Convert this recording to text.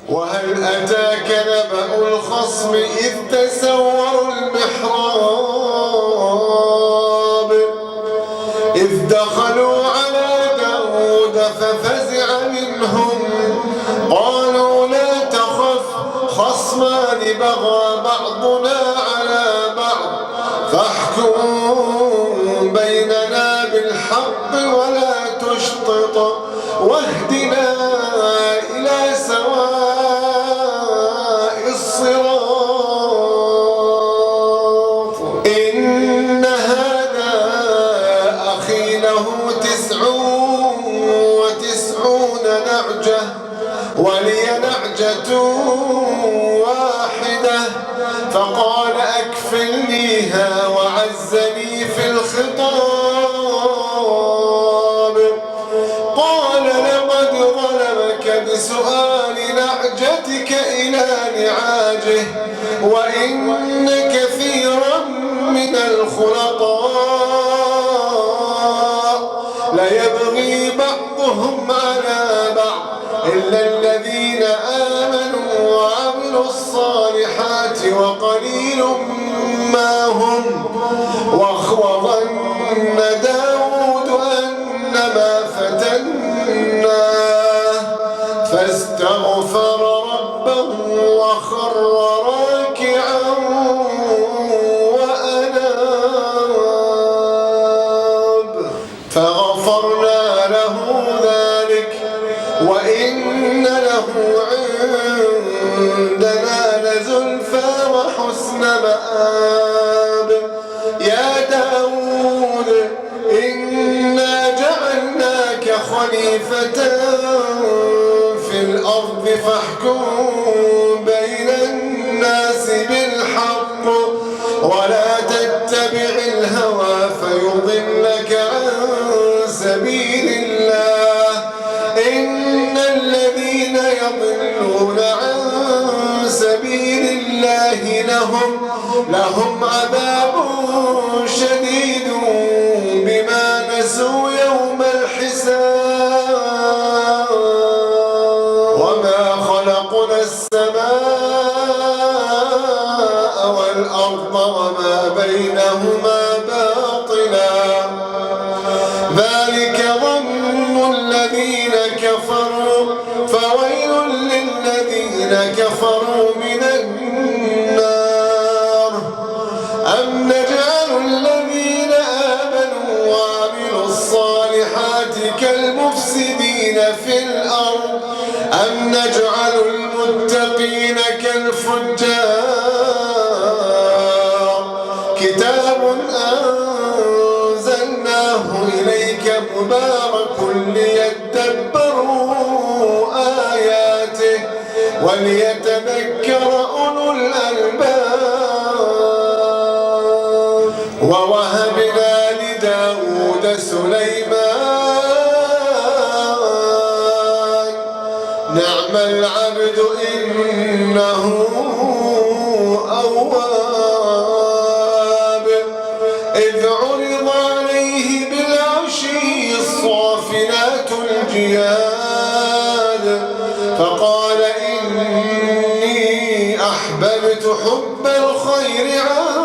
وهل أتاك نبأ الخصم إذ تسوروا المحراب إذ دخلوا على داود ففزع منهم قالوا لا تخف خصمان بغى بعضنا على بعض فاحكم بيننا بالحق ولا تشطط واهدنا إلى سواء الصراط إن هذا أخي له 99 نعجة ولي نعجة واحدة فقال أكفلنيها وعزني في الخطاب قال لقد ظلمك بسؤال نعجتك إلى نعاجه وإن كثيرا من الخلطاء ليبغي بعضهم على بعض إلا الذين آمنوا وعملوا الصالحات وقليل ما هم وظن داود أنما فتناه فاستغفر ربه وخر راكعا وأناب فغفرنا له ذلك وإن له عندنا لزلفى وحسن مآب يا داود إنا جعلناك خليفة في الأرض فاحكم بين الناس بالحق ولا تتبع الهوى فيضلك عن سبيل الله إن الذين يضلون عن سبيل الله لهم عذاب شديد بما نسوا يوم الحساب وما خلقنا السماء والأرض وما بينهما باطلا ذلك ظن الذين كفروا فويل للذين كفروا من النار أم نجعل الذين آمنوا وعملوا الصالحات كالمفسدين في الأرض أم نجعل المتقين كالفجار كتاب أنزلناه إليك مبارك ليدبروا آياته وليتذكر أولو الألباب ووهبنا لداود سليمان نعم العبد إنه أواب إذ عرض عليه بالعشي الصافنات الجياد فقال إني أحببت حب الخير عن